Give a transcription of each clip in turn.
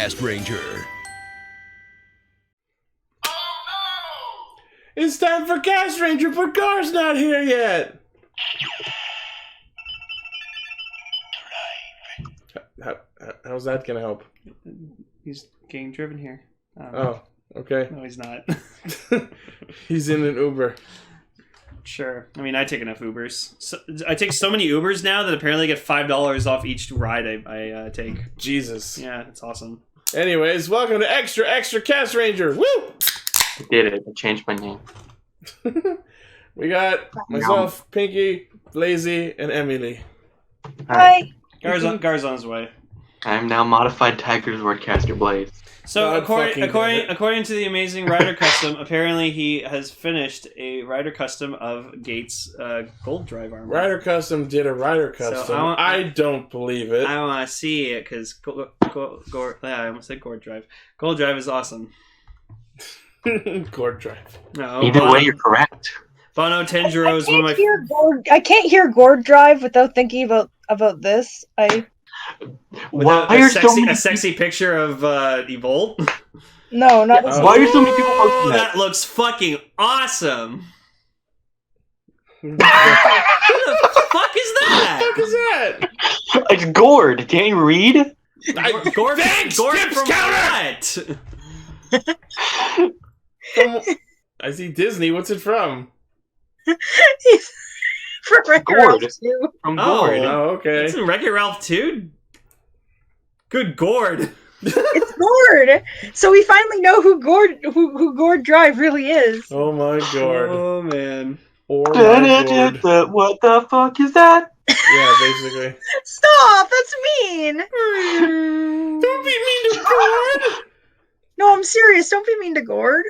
Castranger. It's time for Castranger, but Gar's not here yet. How's that gonna help? He's getting driven here. Oh, okay. No, he's not. He's in an Uber. Sure. I mean, I take enough Ubers. So, I take so many Ubers now that apparently I get $5 off each ride I take. Jesus. Yeah, it's awesome. Anyways, welcome to Extra Castranger. Woo! I did it. I changed my name. We got myself, Pinky, Lazy, and Emily. Hi. Gar's on his way. I am now modified Tiger's Wordcaster Blaze. So God according to the amazing Rider Custom, apparently he has finished a Rider Custom of Gates' gold drive armor. Rider Custom did a Rider Custom. I don't believe it. I want to see it because I almost said Gold Drive. Gold Drive is awesome. Cord Drive. No, Either way, you're correct. Bono Tenjiro is one of my. I can't hear Gourd Drive without thinking about this. Without Why are so many a sexy picture of Evolt? No, not this. Why are so many people posting that that? looks fucking awesome. Who the fuck is that? What the fuck is that? It's Gord. Can't you read? Gordon Tips from counter! what? I see Disney. What's it from? For Wreck-It Gord. Ralph too. From Oh. Gord. Oh, okay. It's in Wreck-It Ralph 2? Good gourd. It's Gord. So we finally know who Gord Drive really is. Oh my god. Oh man. Or my god. What the fuck is that? Yeah, basically. Stop. That's mean. Don't be mean to God. No, I'm serious. Don't be mean to Gord.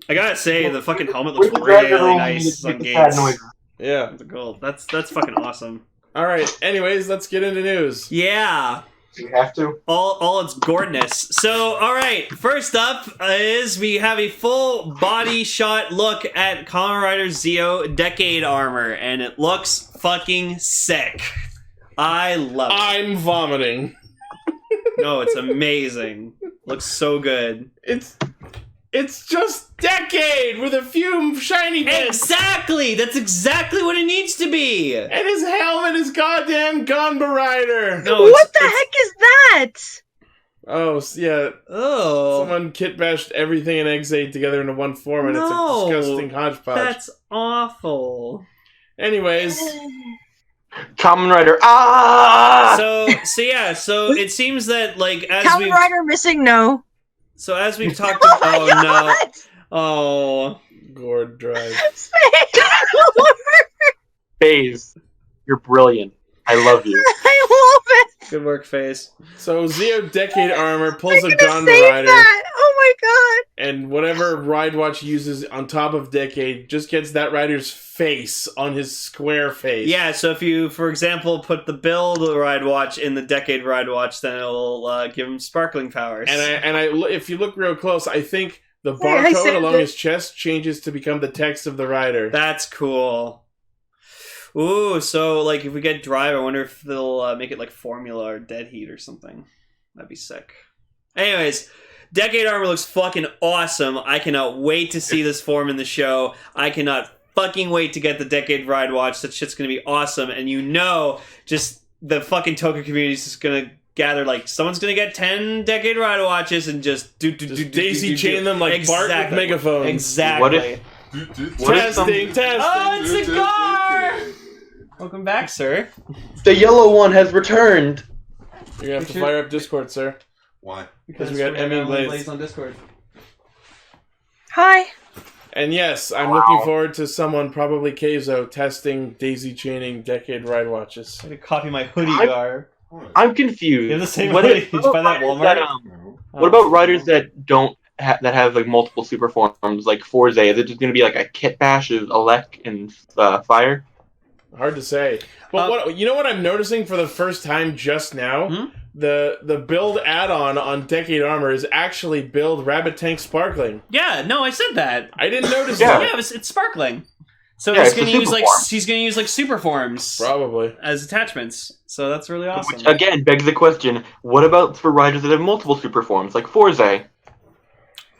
I gotta say, the fucking helmet looks Where's the dragon really room? nice on Make the sad Gates. noise. Yeah. The gold. That's fucking awesome. All right. Anyways, let's get into news. Yeah. You have to. All its gourdness. So, all right. First up is we have a full body shot look at Kamen Rider Zeo Decade armor, and it looks fucking sick. I love it. I'm vomiting. No, it's amazing. Looks so good. It's just Decade with a few shiny bits. Exactly. That's exactly what it needs to be. And his helmet is goddamn Ganba Rider. No, What the heck is that? Oh, yeah. Oh. Someone kit bashed everything in X8 together into one form, and No, it's a disgusting hodgepodge. That's awful. Anyways, Kamen Rider. Ah! So it seems that like as Kamen we Rider missing no. so as we've talked Oh about my God! oh Gord Drive. Phase. You're brilliant. I love you. I love it. good work, Face. So Zeo Decade armor pulls I'm a gonna Ganba save Rider, that. Oh my god. and whatever Ride Watch uses on top of Decade just gets that rider's face on his square face. Yeah, so if you, for example, put the Build Ride Watch in the Decade Ride Watch, then it'll give him sparkling powers. And if you look real close, I think the Wait, I barcode saved along it. his chest changes to become the text of the rider. That's cool. Ooh, so like if we get Drive, I wonder if they'll make it like Formula or Dead Heat or something. That'd be sick. Anyways, Decade armor looks fucking awesome. I cannot wait to see this form in the show. I cannot fucking wait to get the Decade Ride Watch. That shit's gonna be awesome. And you know, just the fucking Toku community is just gonna gather, like, someone's gonna get 10 Decade Ride Watches and just daisy chain them like Bart with megaphones. Exactly. What if Testing. Oh, it's a car! Welcome back, sir. the yellow one has returned? You're gonna have to fire up Discord, sir. Why? Because we got Emmy and Blaze. on Discord. Hi. And yes, I'm looking forward to someone, probably Keizo, testing daisy chaining Decade Ride Watches. I'm gonna copy my hoodie, Gar. I'm confused. You have the same What hoodie. if- Did you buy that at Walmart? No. What about riders that don't that have like multiple super forms, like Forze? Is it just gonna be like a kit bash of Elec and Fire? Hard to say. But what you know what I'm noticing for the first time just now? Hmm? The build add-on on Decade Armor is actually build Rabbit Tank Sparkling. Yeah, no, I said that. I didn't notice Yeah. that. Yeah, it's sparkling. So Yeah, he's it's a gonna use super like form. he's gonna use like super forms Probably. as attachments. So that's really awesome. Which again begs the question: what about for riders that have multiple super forms, like Forze?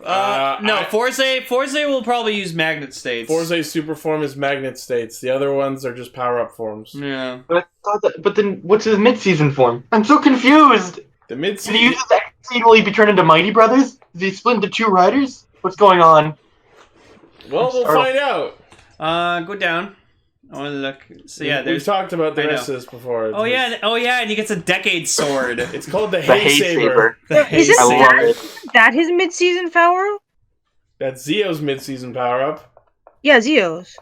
No, Forze will probably use magnet states. Forze's super form is magnet states. The other ones are just power-up forms. Yeah. But then what's his mid-season form? I'm so confused. The Did mid-season... he use his X-Seed? Will he be turned into Mighty Brothers? Does he split into 2 riders? What's going on? Well, we'll find out. Go down. I want to look. So yeah, We've talked about the I rest of this before. Oh yeah, and he gets a decade sword. It's called the The Hay Saber. The Hay Isn't I Saber. love it. that his mid-season power up? That's Zio's mid-season power-up. Yeah, Zio's.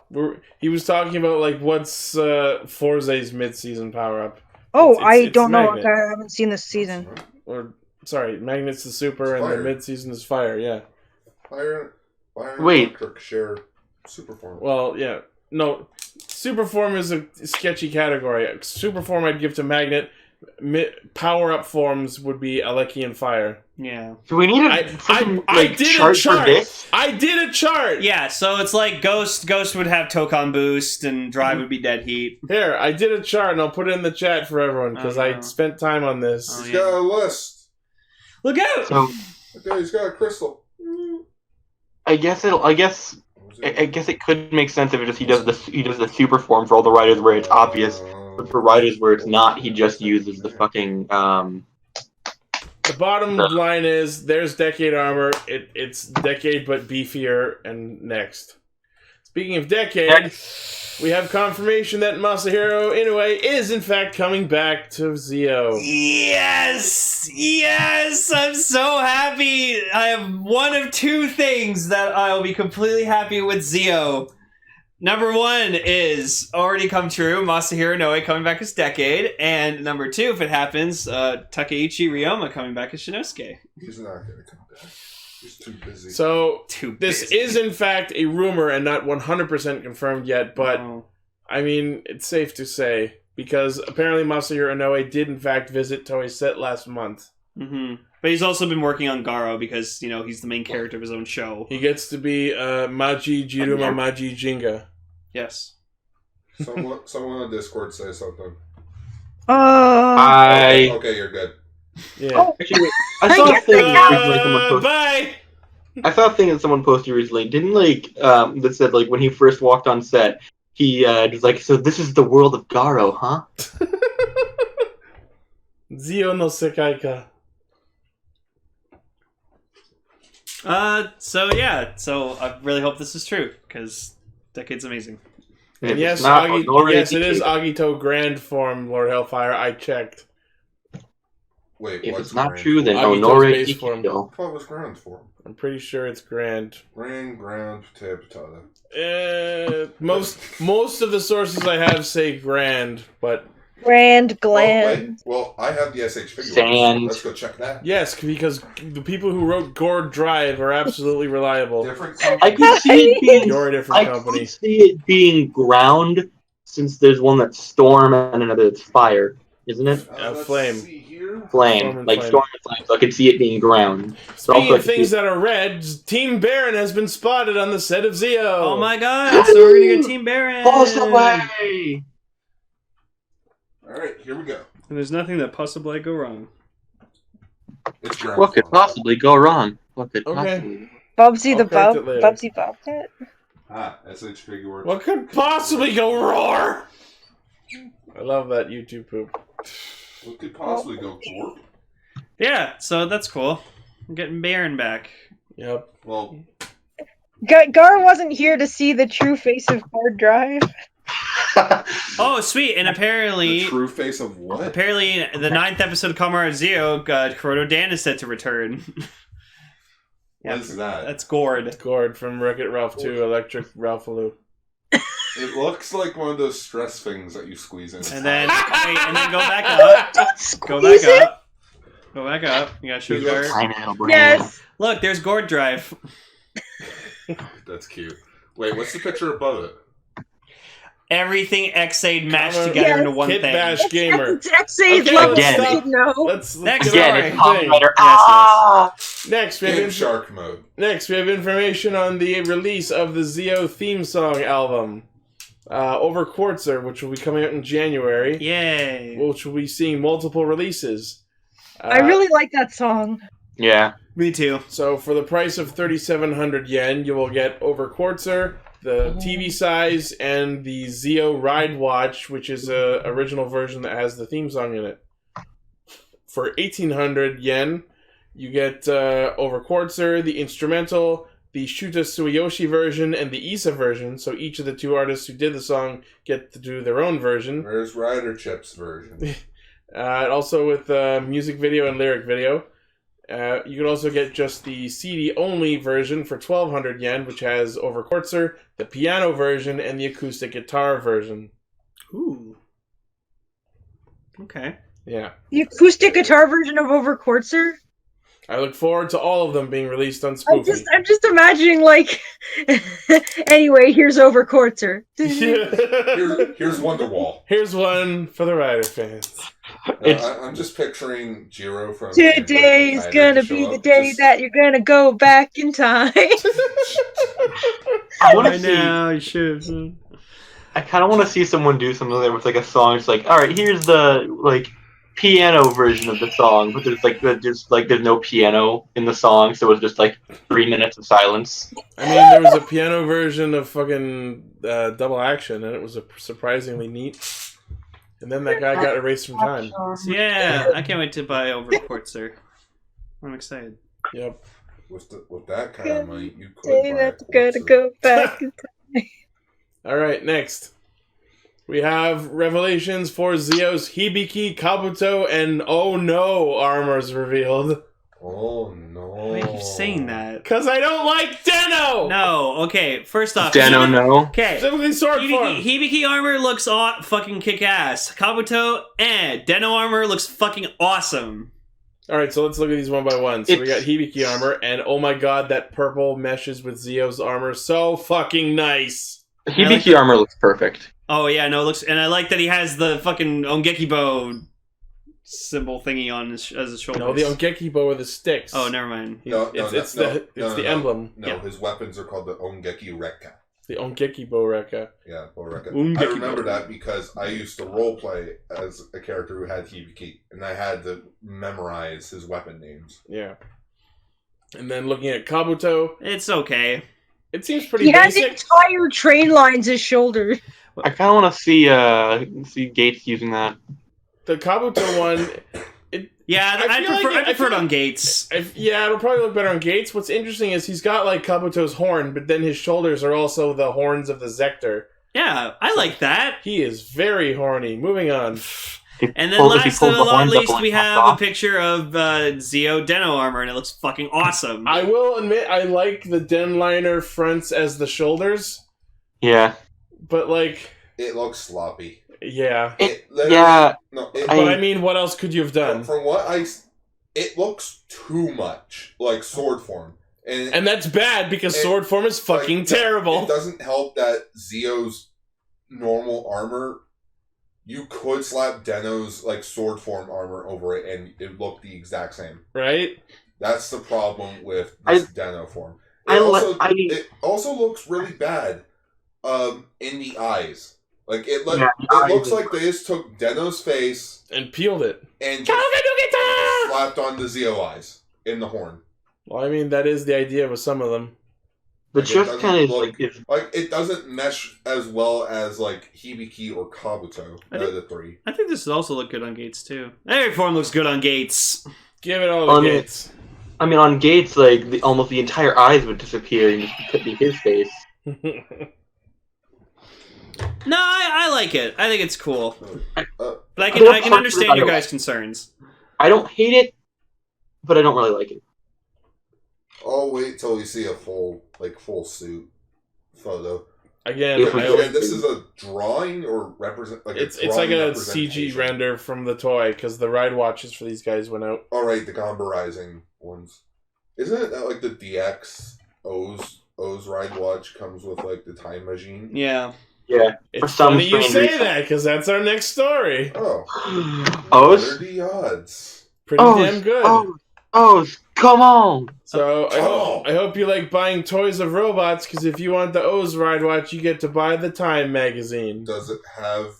He was talking about, like, what's Forze's mid-season power-up. Oh, It's I don't know. Magnet. I haven't seen this season. Or, sorry, Magnet's the super, and Fire. the mid-season is Fire, yeah. Fire and Wait. Electric share super form. Well, yeah. No, super form is a sketchy category. Super form I'd give to Magnet. Power-up forms would be Aleki and Fire. Yeah. Do we need a I freaking, did chart a chart. for this? I did a chart. Yeah, so it's like Ghost would have Tokon boost, and Drive would be Dead Heat. Here, I did a chart, and I'll put it in the chat for everyone because Oh, I no. spent time on this. Oh, He's yeah. got a list. Look out! So Okay, he's got a crystal. I guess it could make sense if he does the super form for all the riders where it's obvious, but for riders where it's not, he just uses the fucking The bottom line is there's Decade armor. It's Decade but beefier and next. Speaking of Decade, we have confirmation that Masahiro Inoue is in fact coming back to Zio. Yes! Yes! I'm so happy! I have one of 2 things that I'll be completely happy with Zio. Number 1 is already come true, Masahiro Inoue coming back as Decade, and number 2, if it happens, Takeichi Ryoma coming back as Shinosuke. He's not gonna come back. He's too busy. So Too this busy. is in fact a rumor and not 100% confirmed yet, but Oh. I mean, it's safe to say, because apparently Masahiro Inoue did in fact visit Toei Set last month. Mm-hmm. But he's also been working on Garo because, he's the main character of his own show. He gets to be Maji Jiruma Maji Jinga. Yes. Someone on Discord say something. Okay, you're good. Yeah. Oh, Actually, wait, I saw a thing recently someone posted. Bye! I saw a thing that someone posted recently. Didn't that said when he first walked on set, he was like, "So this is the world of Garo, huh?" Zio no Sekai ka. So I really hope this is true, because Decade's amazing. And If yes, it's not, yes, it is Agito Grand Form, Lord Hellfire. I checked. Wait, If what's it's not grand true, then Agito's Honore base form. Ikido. I thought it was ground form. I'm pretty sure it's Grand. Ground, potato, potato. Most of the sources I have say Grand, but Grand Oh, Gland. wait. Well, I have the SH figure. Sand. Let's go check that. yes, because the people who wrote Gord Drive are absolutely reliable. Different I could see it being. You're a different I company. could see it being ground, since there's one that's storm and another that's fire, isn't it? Let's Flame. see here. Flame, Storm and like flame. storm and flame. So I could see it being ground. Speaking also of things that are red, Team Baron has been spotted on the set of Zio. Oh my god, so we're gonna get Team Baron! Falls away. All right, here we go. And there's nothing that possibly go wrong. It's ground What could form. possibly go wrong? What could Okay. possibly? Bubsy I'll the correct Bub. it later. Bubsy Bobcat. SH figure works. What could possibly go roar? I love that YouTube poop. What could possibly go warp? Yeah, so that's cool. I'm getting Baron back. Yep. Well, Gar wasn't here to see the true face of Hard Drive. Oh, sweet! And the apparently, true face of what? the 9th episode of Kamara Zio, Kuroto Dan is set to return. What is that? That's Gord. Gord from Wreck-It Ralph 2, Electric Ralphaloo. It looks like one of those stress things that you squeeze in. And then, go back up. Go back Squeeze up. Go back up. You gotta show He looks- Gord. Pineapple brain. Yes. Look, there's Gord Drive. That's cute. Wait, what's the picture above it? Everything X-Aid matched Come on. together into Yes. one Kit thing. Bash Gamer. X-Aid Okay, level again. speed, no. Let's Next get Again, on it's the Kamen thing. Rider. Yes, Ah! Next, we In have shark mode. information on the release of the Zio theme song album. Over Quartzer, which will be coming out in January, Yay! which will be seeing multiple releases. I really like that song. Yeah. Me too. So for the price of 3,700 yen, you will get Over Quartzer, the TV size, and the Zio Ride Watch, which is a original version that has the theme song in it. For 1,800 yen, you get Over Quartzer, the instrumental, the Shuta Suiyoshi version, and the Issa version. So each of the two artists who did the song get to do their own version. Where's Rider Chip's version? Also with music video and lyric video. You can also get just the CD-only version for 1,200 yen, which has Over Quartzer, the piano version, and the acoustic guitar version. Ooh. Okay. Yeah. The acoustic guitar version of Over Quartzer. I look forward to all of them being released on Spoofy. I'm just imagining, like... Anyway, here's Over Quartzer. Here's Wonderwall. Here's one for the Rider fans. I'm just picturing Jiro from... Today is gonna be the day that you're gonna go back in time. I want to Right see. now, you should. I kind of want to see someone do something there with like a song. It's like, all right, here's the like piano version of the song, but there's no piano in the song, so it's just like 3 minutes of silence. I mean, there was a piano version of fucking Double Action, and it was surprisingly neat. And then that guy got erased from time. So yeah, I can't wait to buy Over Quartzer. I'm excited. Yep. With that kind of money, you could Day buy that a you're gonna Quartzer. go back in time. Alright, next. We have revelations for Zio's Hibiki, Kabuto, and Oh No armors revealed. Oh no! Why are you saying that? Because I don't like Deno! No. Okay. First off, Deno, no. Okay. Specifically sword form. Hibiki armor looks fucking kick ass. Kabuto, Deno armor looks fucking awesome. Alright, so let's look at these one by one. So we got It's- Hibiki armor, and oh my god, that purple meshes with Zio's armor so fucking nice. Hibiki armor looks perfect. Oh yeah, no, it looks, and I like that he has the fucking Ongekibo symbol thingy on his as his shoulders. No, the Ongekibo with the sticks. Oh, never mind. It's the emblem. No, Yeah. his weapons are called the Ongeki Rekka. The Ongekibo Rekka. Yeah, Rekka. Ongeki I remember Bo. that because I used to roleplay as a character who had Hibiki, and I had to memorize his weapon names. Yeah. And then looking at Kabuto, It's okay. it seems pretty He has basic. entire train lines as shoulders. I kind of want to see Gates using that. The Kabuto one, Yeah, I feel like- I prefer it I on feel- Gates. yeah, it'll probably look better on Gates. What's interesting is he's got like Kabuto's horn, but then his shoulders are also the horns of the Zector. Yeah, I like that. He is very horny. Moving on. And then last but not least, we have a picture of Zio Deno armor, and it looks fucking awesome. I will admit I like the Denliner fronts as the shoulders, Yeah. but like, It looks sloppy. yeah. Yeah. No, But I mean, what else could you have done? From what it looks too much like sword form, And that's bad because And, sword form is fucking like, terrible. It doesn't help that Zio's normal armor. You could slap Deno's like sword form armor over it, and it looked the exact same. Right? That's the problem with this Deno form. It also looks really bad in the eyes. Like it looks like they just took Deno's face And peeled it. and just slapped on the Zio eyes in the horn. Well, I mean, that is the idea with some of them. The Like, it drift doesn't kind of look- like Like it doesn't mesh as well as like Hibiki or Kabuto. I They're think- the three. I think this would also look good on Gates too. Every form looks good on Gates. Give it all On the it. Gates. I mean, on Gates, like almost the entire eyes would disappear and just could be his face. No, I like it. I think it's cool. Uh, But I I can don't I can fuck understand with your it. guys' concerns. I don't hate it, but I don't really like it. I'll wait till we see a full suit photo. Again, If we I go- Again, this is a drawing or represent like it's drawing like a representation. CG render from the toy because the ride watches for these guys went out. All right, the Gamba Rising ones. Isn't it that, like the DX O's ride watch comes with like the time machine? Yeah. Yeah. For It's some funny you strange say reason. that because that's our next story. Oh, Oh, what are the odds? Pretty damn good. O's, come on! So I hope you like buying toys of robots, because if you want the O's Ride Watch, you get to buy the Time magazine. Does it have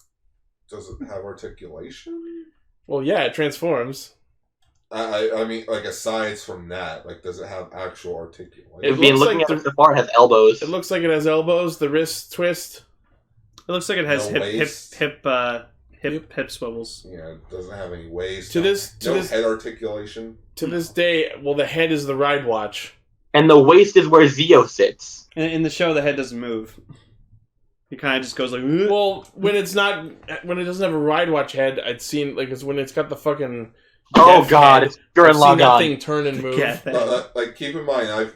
articulation? Well, yeah, it transforms. I mean, like, aside from that, like, does it have actual articulation? It mean, looking at it so far, it has elbows. It looks like it has elbows, the wrist twist. It looks like it has hip swivels. Yeah, it doesn't have any waist. No head articulation. To this day, well, the head is the Ride Watch. And the waist is where Zio sits. In the show, the head doesn't move. It kind of just goes like... Well, when it doesn't have a Ride Watch head, I'd seen, like, it's when it's got the fucking... Oh god, it's Gurren Lagann. That thing turn and move. Like, keep in mind,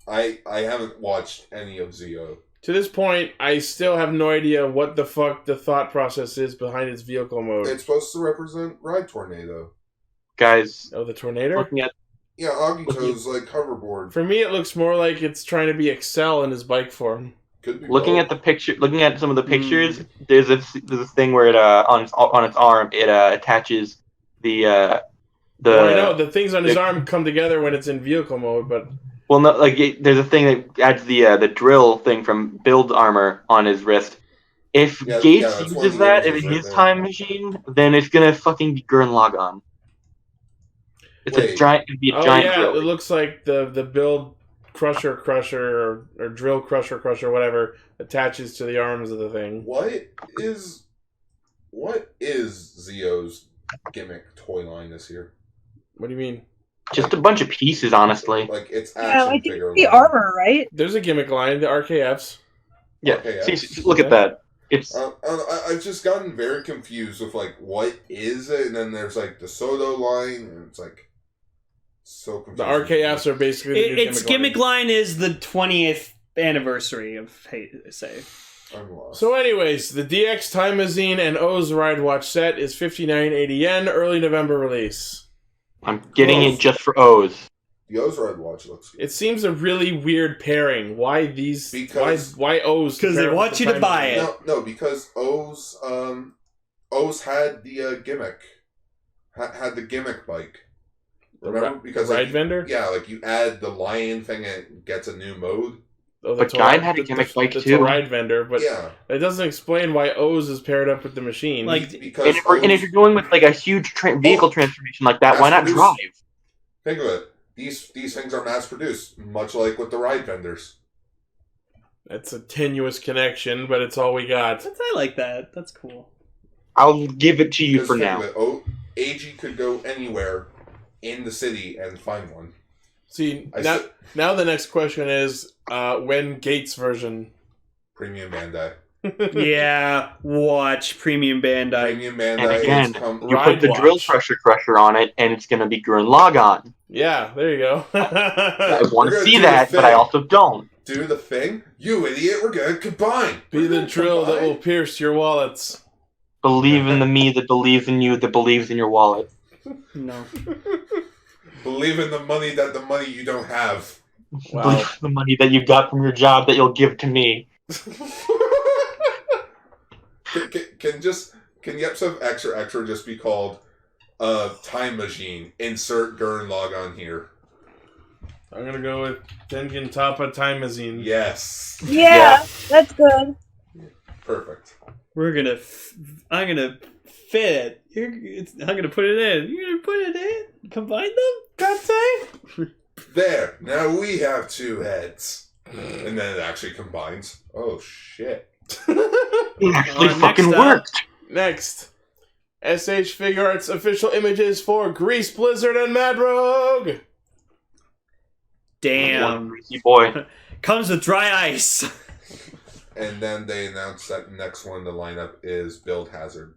I haven't watched any of Zio. To this point, I still have no idea what the fuck the thought process is behind its vehicle mode. It's supposed to represent Ride Tornado. Guys. Oh, the Tornado? Yeah, Agito's, like, hoverboard. For me, it looks more like it's trying to be Excel in his bike form. Looking at some of the pictures, there's a thing where it on its arm it attaches the. Well, I know the things on his arm come together when it's in vehicle mode, but. Well, no, like there's a thing that adds the drill thing from Build Armor on his wrist. If Gates uses that in his time machine, then it's gonna fucking be Gurren Lagann. It's a giant. It'd be a giant drill. It looks like the Build Crusher or Drill Crusher, whatever, attaches to the arms of the thing. What is Zio's gimmick toy line this year? What do you mean? Just a bunch of pieces, honestly. Like it's action figure. The armor, right? There's a gimmick line, the RKFs. Yeah. RKFs. See, look at that. It's. I've just gotten very confused with like what is it, and then there's like the Soto line, and it's like so confusing. The RKFs are basically its gimmick line is the 20th anniversary of say. I'm lost. So, anyways, the DX Time Mazine and O's Ride Watch set is 59.80 yen, early November release. I'm getting it just for O's. The O's Ride Watch looks good. It seems a really weird pairing. Why these? Why O's? Because they want you to buy it. No, because O's had the gimmick, had the gimmick bike. Remember? Because the ride vendor. Yeah, like you add the lion thing and it gets a new mode. Oh, but Guy had a gimmick bike too. The ride vendor, but yeah. It doesn't explain why O's is paired up with the machine. Like, because and if you're going with like a huge vehicle transformation like that, why not drive? Think of it. These things are mass produced, much like with the ride vendors. That's a tenuous connection, but it's all we got. I like that. That's cool. I'll give it to you for now. AG could go anywhere in the city and find one. See, now the next question is, when Gates version? Premium Bandai. Yeah, watch Premium Bandai. Premium Bandai. And again, you Ride put the Watch. Drill Crusher on it, and it's going to be Gurren Lagann. Yeah, there you go. I want to see that, but I also don't. Do the thing? You idiot, we're going to combine. Be the drill that will pierce your wallets. Believe in the me that believes in you, that believes in your wallet. No. Believe in the money you don't have. Wow. Believe in the money that you got from your job that you'll give to me. Can the episode of Extra just be called Time Machine? Insert Gurren Lagann here. I'm gonna go with Tengen Toppa Time Mazine. Yes. Yeah, that's good. Perfect. I'm gonna fit it. I'm gonna put it in. You're gonna put it in? Combine them? Dante? There. Now we have two heads. And then it actually combines. Oh, shit. It actually fucking worked. Next. SH Figure Arts official images for Grease Blizzard and Mad Rogue. Damn. Greasy boy. Comes with dry ice. And then they announced that the next one in the lineup is Build Hazard.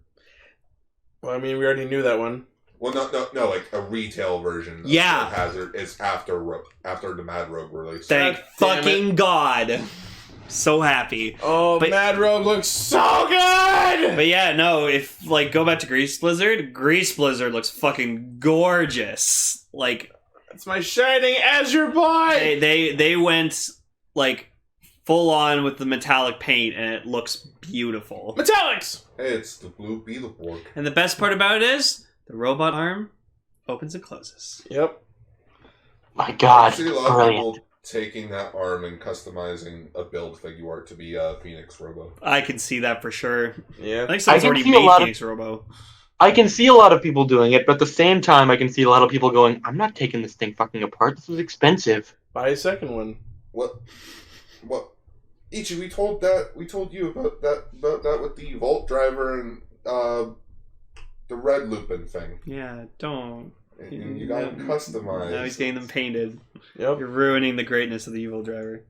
Well, I mean, we already knew that one. Well, no, like a retail version of Build Hazard is after the Mad Rogue release. Thank fucking God. So happy. Oh, but Mad Rogue looks so good! But yeah, no, if, like, go back to Grease Blizzard looks fucking gorgeous. Like... It's my shining azure boy! They went, like, full on with the metallic paint, and it looks beautiful. Metallics! Hey, it's the Blue Beetleborg. And the best part about it is, the robot arm opens and closes. Yep. My God, I see a lot of brilliant. people taking that arm and customizing a build figure art to be Phoenix Robo. I can see that for sure. Yeah. I think someone's already made Phoenix Robo. I can see a lot of people doing it, but at the same time, I can see a lot of people going, I'm not taking this thing fucking apart. This is expensive. Buy a second one. What? Ichi, we told you about that with the Vault driver and the red Lupin thing. Yeah, don't. And you got them customized. Now he's getting them painted. Yep. You're ruining the greatness of the evil driver.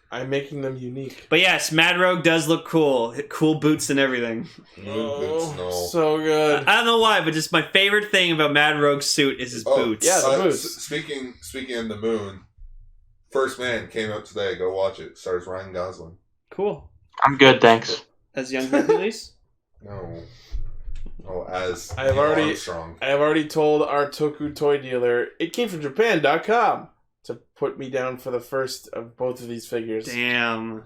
I'm making them unique. But yes, Mad Rogue does look cool. Cool boots and everything. Boots, no. So good. I don't know why, but just my favorite thing about Mad Rogue's suit is his boots. Yeah, the boots. Speaking of the moon, First Man came out today. Go watch it. Stars Ryan Gosling. Cool. I'm good, thanks. As young Hercules? No. Oh, as I have Neil already Armstrong. I have already told our Toku toy dealer it came from Japan.com to put me down for the first of both of these figures. Damn.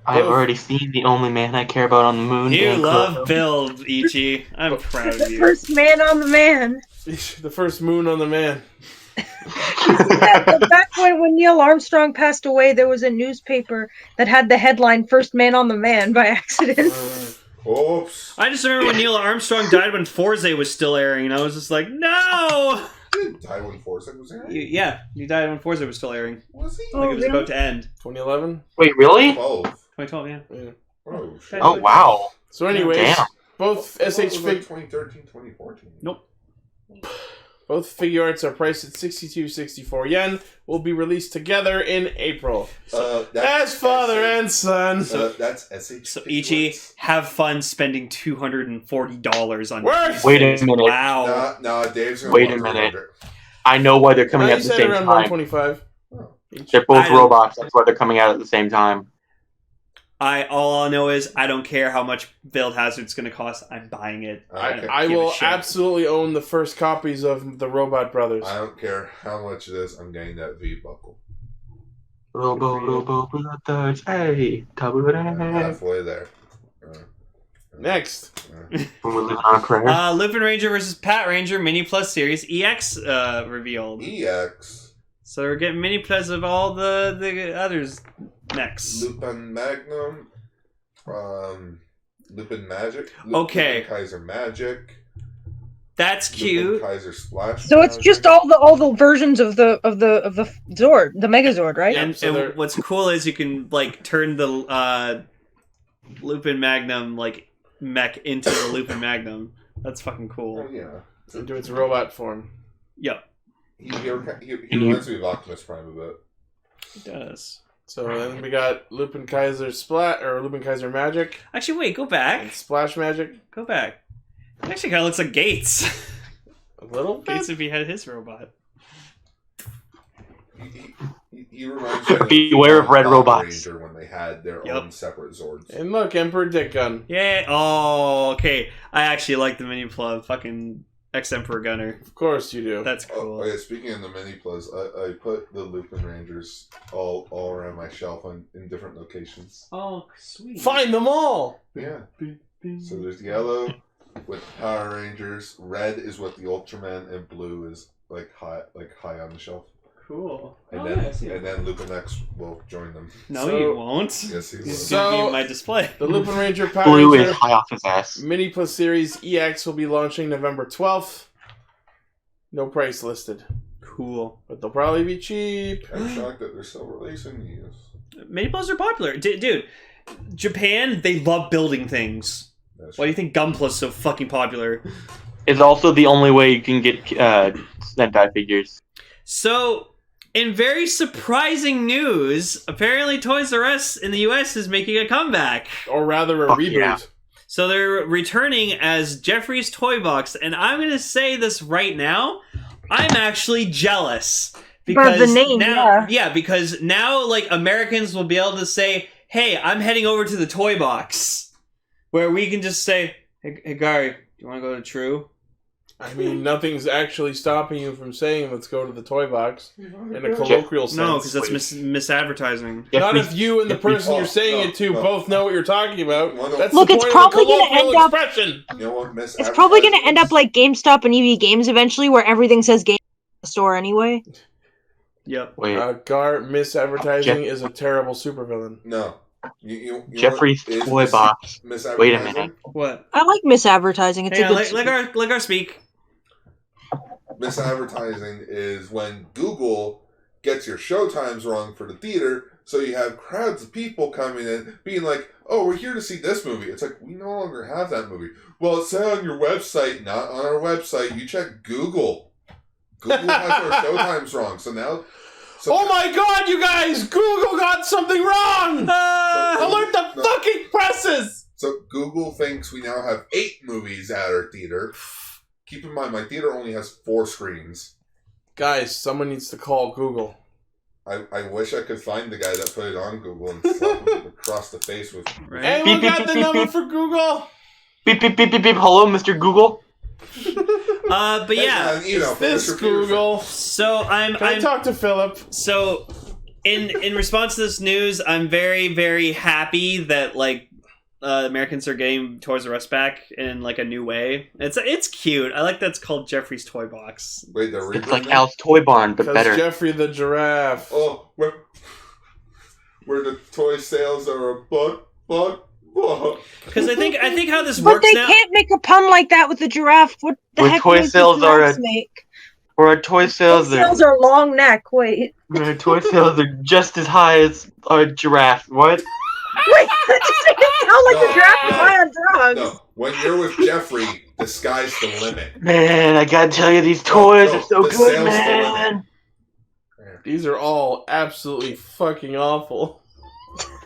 I've already seen the only man I care about on the moon. You Dan love Crocco. build, Ichi. I'm proud of The you. first man on the man. The first moon on the man. Yeah, back when Neil Armstrong passed away, there was a newspaper that had the headline "First Man on the Man" by accident. Oops. I just remember when Neil Armstrong died when Forza was still airing, and I was just like, no! He didn't die when Forza was airing. Yeah, he died when Forza was still airing. Was he? Like it was about to end. 2011? Wait, really? 12. 2012, yeah. Yeah. Oh, shit. Oh, wow. So anyways, Damn. both I thought it SH was like fig 2013, 2014. Nope. both figure arts are priced at 62.64 yen. Will be released together in April. As father and son. That's SH. So Ichi, have fun spending $240 on Worth! these Wait a things. minute. Wow. Nah, Dave's gonna Wait want a minute. 300. I know why they're coming No, out you at the said same around time. 125. Each. They're both I don't- robots. That's why they're coming out at the same time. All I know is I don't care how much Veiled Hazard's going to cost. I'm buying it. Okay. I give a will shit. absolutely own the first copies of the Robot Brothers. I don't care how much it is. I'm getting that V buckle. Robo, brothers, hey, taburé. Halfway there. Next. We're living on a prayer. Lupin Ranger versus Pat Ranger Mini Plus Series EX revealed. EX. So we're getting Mini Plus of all the others next. Lupin Magnum. Lupin Magic. Okay. Lupin Kaiser Magic. That's cute. Lupin Kaiser Splash. So it's Magic. just all the versions of the Zord, the Megazord, right? Yeah. And, so they're- and what's cool is you can like turn the Lupin Magnum like mech into the Lupin Magnum. That's fucking Oh, cool. yeah. Into its robot form. Yep, He reminds me of Optimus Prime a bit. it does. So then we got Lupin Kaiser Splat or Lupin Kaiser Magic Actually, wait, go and back. Splash Magic. Go back. It actually kind of looks like Gates. A little bit. Gates if he had his robot. He reminds me of Beware of red Power robots. Ranger when they had their Yep. own separate Zords. And look, Emperor Dick Gun. Yeah. Oh, okay. I actually like the mini plug. Fucking ex-Emperor Gunner. Of course you do. That's cool. Oh yeah, speaking of the mini plus, I put the Lupin Rangers all around my shelf in different locations. Oh, sweet. Find them all. Yeah. So there's yellow with Power Rangers, red is with the Ultraman, and blue is like high on the shelf. Cool. And Oh, then yeah, I see it. and then Lupin X will join them. No, So- you won't. Yes, he will. He's So- gonna be in my display. The Lupin Ranger Power Blue Ranger is high off his ass. Mini Plus Series EX will be launching November 12th. No price listed, Cool. but they'll probably be cheap. I'm shocked that they're still releasing these. Mini plugs are popular, dude. Japan, they love building things. That's Why do you think Gunpla's so fucking popular? It's also the only way you can get Sentai figures. So, in very surprising news, apparently Toys R Us in the US is making a comeback. Or rather, a Fuck reboot. yeah. So they're returning as Jeffrey's Toy Box, and I'm going to say this right now. I'm actually jealous. Because the name, now, yeah. because now, like, Americans will be able to say, hey, I'm heading over to the Toy Box. Where we can just say, hey Gary, do you want to go to True? I mean, nothing's actually stopping you from saying, let's go to the toy box in a colloquial sense. No, because that's misadvertising. Not if you and the person Oh, you're saying it to no. both know what you're talking about. Well, no. That's Look, the it's point probably of the gonna colloquial end up- expression. You know what, Miss? It's probably going to end up like GameStop and EV Games eventually, where everything says Game in the store anyway. Yep. Wait. Gar misadvertising is a terrible supervillain. No. Jeffrey's toy box. Wait a minute. What? I like misadvertising. It's a good. Let our speak. Misadvertising is when Google gets your showtimes wrong for the theater, so you have crowds of people coming in being like, oh, we're here to see this movie. It's like, we no longer have that movie. Well, it's on your website, not on our website. You check Google. Google has our showtimes wrong, so now... oh my god, you guys! Google got something wrong! Alert the fucking presses! So Google thinks we now have 8 movies at our theater. Keep in mind, my theater only has 4 screens. Guys, someone needs to call Google. I wish I could find the guy that put it on Google and slap him across the face with... Right. Anyone got the number for Google? Beep, beep, beep, beep, beep. Hello, Mr. Google. But yeah. Is this Google? So Can I talk to Philip? So, in response to this news, I'm very, very happy that, like, Americans are getting Toys R Us back in like a new way. It's cute. I like that it's called Jeffrey's Toy Box. Wait, they're It's like Al's Toy Barn, but better. Jeffrey the giraffe. Oh, where the toy sales are a buck. Because I think how this But works they now. can't make a pun like that with the giraffe. What the Where heck? toy do sales are giraffes a- make? Or toy sales Toy sales are long neck. Wait. toy sales are just as high as a giraffe. What? Wait, that just makes it sound like a giraffe is high on drugs. No, when you're with Jeffrey, the sky's the limit. Man, I gotta tell you, these toys are so the good, sales man. These are all absolutely fucking awful.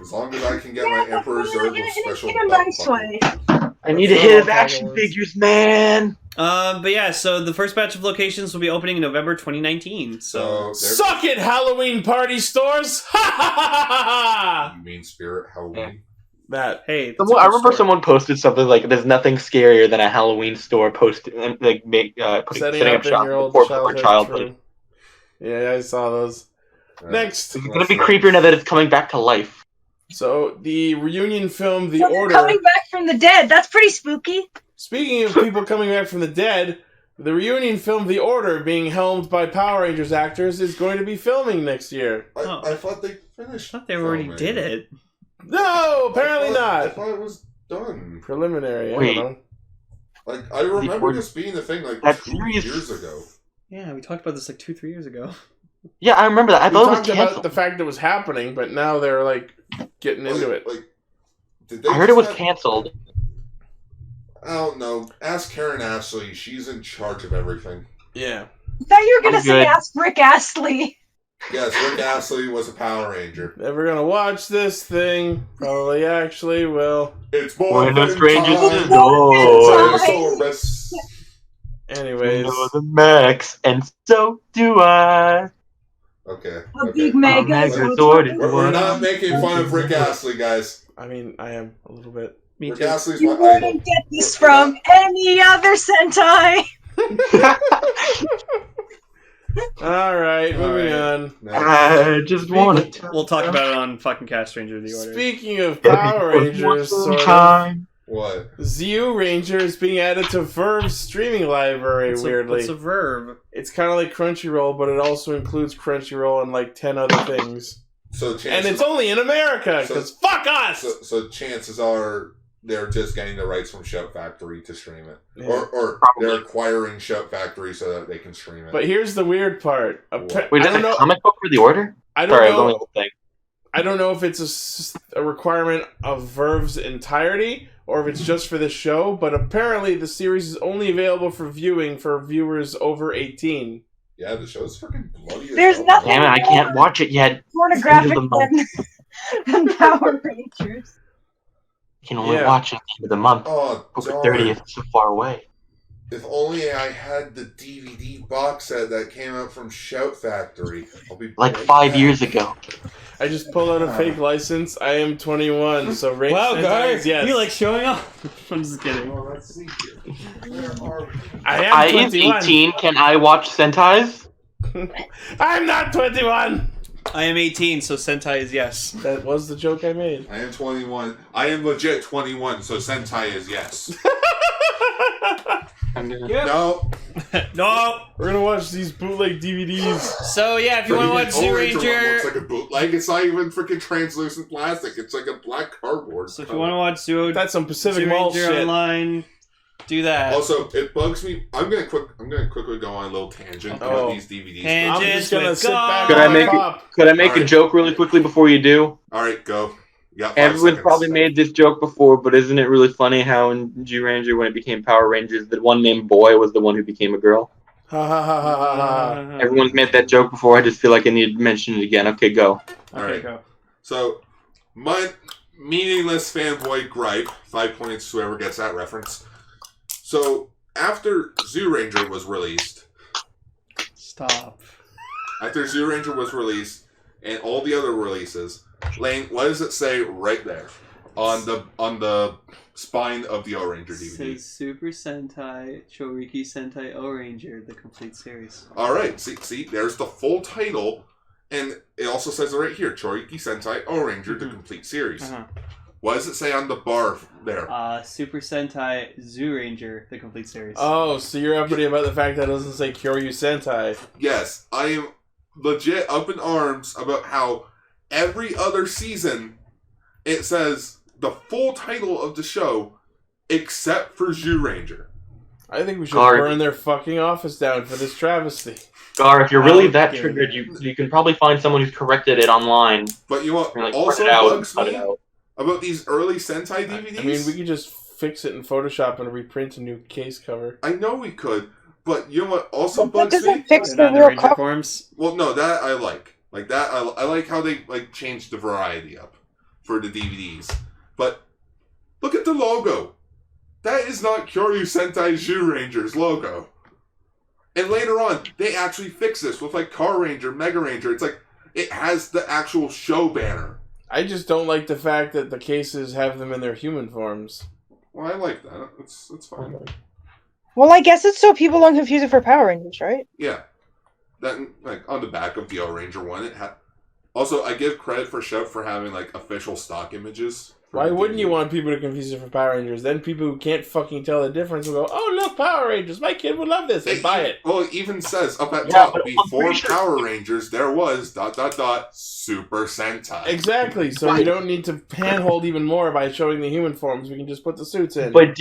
As long as I can get my Emperor's Zurg with special In a nice way. I need to hit his action figures, man. But yeah, so the first batch of locations will be opening in November 2019. So Suck it, Halloween party stores! Ha ha ha ha! You mean Spirit Halloween? That. hey, I remember someone posted something like, "There's nothing scarier than a Halloween store posting like Setting up up in shop your old for childhood. childhood." Yeah, I saw those. Next. It's gonna be creepier now that it's coming back to life. So, the reunion film, The So they're Order... coming back from the dead. That's pretty spooky. Speaking of people coming back from the dead, the reunion film The Order, being helmed by Power Rangers actors, is going to be filming next year. I thought they finished. I thought they already did it. No, apparently I not. thought it was done. Preliminary, Wait. I don't know. Like, I remember this being the thing like That 2 series- years ago. Yeah, we talked about this like 2-3 years ago. Yeah, I remember that. I We thought it was talked about canceled. the fact it was happening, but now they're, like, getting into it. Like, did they I heard it was just have- canceled. I don't know. Ask Karen Ashley. She's in charge of everything. Yeah. I thought you were gonna I'm say good. ask Rick Astley. Yes, Rick Astley was a Power Ranger. Never gonna watch this thing. Probably actually will. It's more When the than strangers time. to door. Dinosaurus. Anyways. You know the Max, and so do I. Okay. A okay. big mega. Megazord. We're not making fun of Rick Astley, guys. I mean, I am a little bit. Me Rick too. Astley's You my idol. wouldn't get this from any other Sentai. Alright, moving on. I just want to. We'll talk about it on fucking Castranger The Order. Speaking of Power Rangers, sort of, Time. What? Ryu Ranger is being added to Verve's streaming library, weirdly. What's a verb? It's kind of like Crunchyroll, but it also includes Crunchyroll and like 10 other things. So chances, And it's only in America, because fuck us! so chances are they're just getting the rights from Shout Factory to stream it. Yeah. Or Probably. they're acquiring Shout Factory so that they can stream it. But here's the weird part. What? Wait, I is don't that a know. comic book for the order? I don't Sorry, know. I was only the thing. I don't know if it's a requirement of Verve's entirety or if it's just for this show, but apparently the series is only available for viewing for viewers over 18. Yeah, the show's freaking bloody. as There's hell. nothing- Damn it, I can't watch it yet. Pornographic End of the than Power Rangers. I can only Yeah. watch it at the end of the month. Oh, Over darn. 30th is so far away. If only I had the DVD box set that came out from Shout Factory. I'll be Like right 5 back. years ago. I just pulled out a fake license. I am 21, so rate Wow, Sentai guys, is yes. you like showing off? I'm just kidding. Well, let's see here. Where are we? I am I is 21. 18. Can I watch Sentai's? I'm not 21! I am 18, so Sentai is yes. That was the joke I made. I am 21. I am legit 21, so Sentai is yes. No. No. We're gonna watch these bootleg DVDs. So yeah, if you want to watch Zoo Ranger, looks like a bootleg. It's not even freaking translucent plastic. It's like a black cardboard. So if you want to watch Zoo, that's some Pacific Zoo Mall Ranger shit. online, do that. Also, it bugs me. I'm gonna quickly go on a little tangent about these DVDs. I'm just gonna sit back. Could I make a joke really quickly before you do? All right, go. Yeah. Everyone's probably made this joke before, but isn't it really funny how in Ryu Ranger, when it became Power Rangers, the one named Boy was the one who became a girl? Everyone's made that joke before. I just feel like I need to mention it again. Okay, go. All right, go. So, my meaningless fanboy gripe, 5 points, whoever gets that reference. So, after Ryu Ranger was released... Stop. After Ryu Ranger was released, and all the other releases... Lane, what does it say right there on the spine of the O-Ranger DVD? It says Super Sentai Choriki Sentai O-Ranger, the complete series. All right, see, there's the full title, and it also says it right here, Choriki Sentai O-Ranger, the complete series. What does it say on the bar there? Super Sentai Zoo Ranger, the complete series. Oh, so you're uppity about the fact that it doesn't say Kyoryu Sentai. Yes, I am legit up in arms about how every other season, it says the full title of the show, except for Ryu Ranger. I think we should burn their fucking office down for this travesty. Gar, if you're really that triggered, you can probably find someone who's corrected it online. But you know what also bugs me about these early Sentai DVDs? I mean, we could just fix it in Photoshop and reprint a new case cover. I know we could, but you know what also bugs me? Doesn't fix the real cover. Forms. Well, no, that I like. Like that, I like how they changed the variety up for the DVDs. But look at the logo. That is not Kyoryu Sentai Ryu Ranger's logo. And later on, they actually fix this with Car Ranger, Mega Ranger. It's like it has the actual show banner. I just don't like the fact that the cases have them in their human forms. Well, I like that. It's fine. Well, I guess it's so people don't confuse it for Power Rangers, right? Yeah. That on the back of the O-Ranger one, it had. Also, I give credit for Shout for having official stock images. Why wouldn't you want people to confuse it for Power Rangers? Then people who can't fucking tell the difference will go, "Oh look, Power Rangers! My kid would love this," and buy it. Well, it even says up at top, before Power Rangers, there was ... Super Sentai. Exactly. So we don't need to handhold even more by showing the human forms. We can just put the suits in. But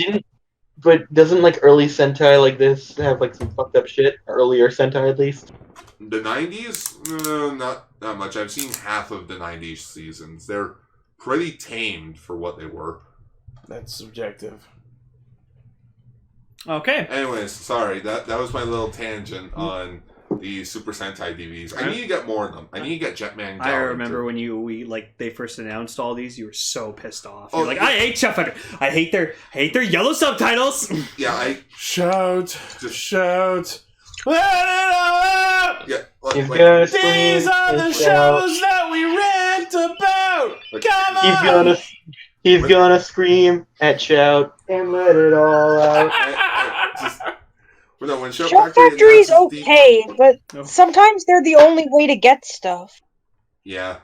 doesn't early Sentai like this have some fucked up shit? Earlier Sentai at least. The 90s? No, not that much. I've seen half of the 90s seasons. They're pretty tamed for what they were. That's subjective. Okay. Anyways, sorry. That was my little tangent on the Super Sentai DVDs. I need to get more of them. I need to get Jetman. I remember when they first announced all these, you were so pissed off. You're I hate Chuffhacker. I hate their yellow subtitles. Yeah, shout. Let it all out! Yeah, these are the shows that we rant about! Come on! He's gonna scream and shout and let it all out. Shout Factory's okay, but sometimes they're the only way to get stuff. Yeah.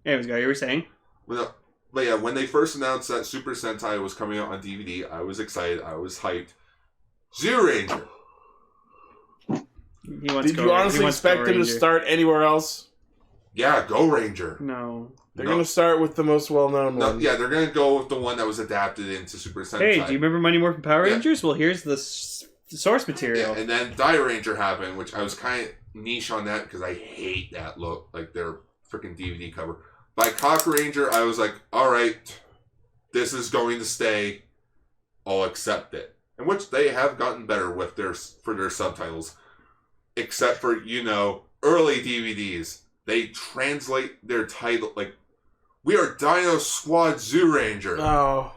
Anyways, guy, you were saying? But yeah, when they first announced that Super Sentai was coming out on DVD, I was excited. I was hyped. Ryu Ranger. Did you honestly expect them to start anywhere else? Yeah, Go Ranger. No. They're going to start with the most well-known one. Yeah, they're going to go with the one that was adapted into Super Sentai. Hey, do you remember Mighty Morphin Power Rangers? Well, here's the source material. Yeah, and then Die Ranger happened, which I was kind of niche on that because I hate that look, their freaking DVD cover. By Cock Ranger, I was like, alright, this is going to stay. I'll accept it. And which they have gotten better with for their subtitles. Except for, early DVDs. They translate their title, we are Dino Squad Zoo Ranger. Oh.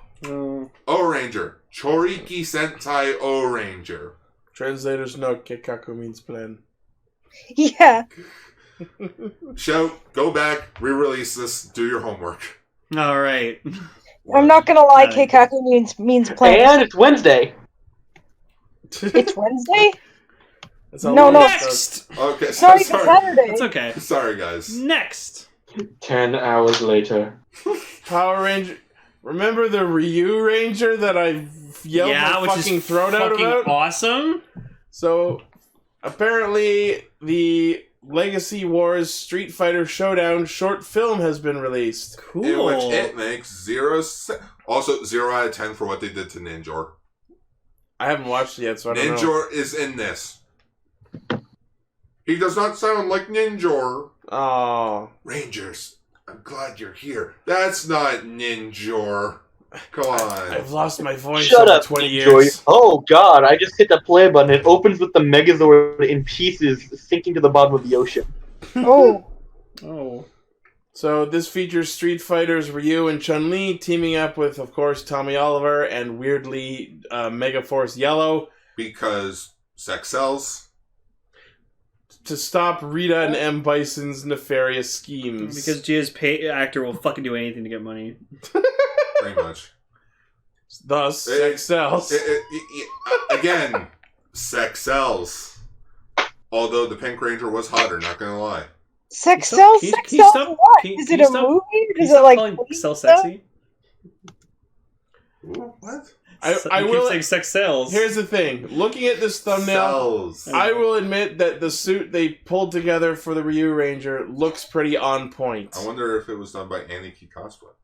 O-Ranger. Choriki Sentai O-Ranger. Translators note, Kekaku means plan. Yeah. Show, go back, re-release this, do your homework. Alright. I'm not gonna lie, Kekaku means plan. And it's Wednesday. It's Wednesday? No. Next! Okay, it's not even Saturday. It's okay. Sorry, guys. Next! 10 hours later. Power Ranger. Remember the Ryu Ranger that I yelled my fucking throat out about? Awesome. So, apparently, the Legacy Wars Street Fighter Showdown short film has been released. Cool. In which it makes 0 out of 10 for what they did to Ninjor. I haven't watched it yet, so I don't know. Ninjor is in this. He does not sound like Ninjor. Oh. Rangers, I'm glad you're here. That's not Ninjor. Come on. I've lost my voice Shut over up, 20 Joy. years. Oh god, I just hit the play button. It opens with the Megazord in pieces, sinking to the bottom of the ocean. Oh. Oh. So this features Street Fighters Ryu and Chun-Li teaming up with, of course, Tommy Oliver and weirdly Megaforce Yellow. Because sex sells. To stop Rita and M. Bison's nefarious schemes. Because Gia's actor will fucking do anything to get money. Pretty much. Thus, sex sells. Again, sex sells. Although the Pink Ranger was hotter, not gonna lie. Sex sells? Sex sells what? Is it a movie? Is it like... Sell sexy? Ooh, what? I will saying sex sells. Here's the thing. Looking at this thumbnail, Sells. I will admit that the suit they pulled together for the Ryu Ranger looks pretty on point. I wonder if it was done by Aniki Cosplay.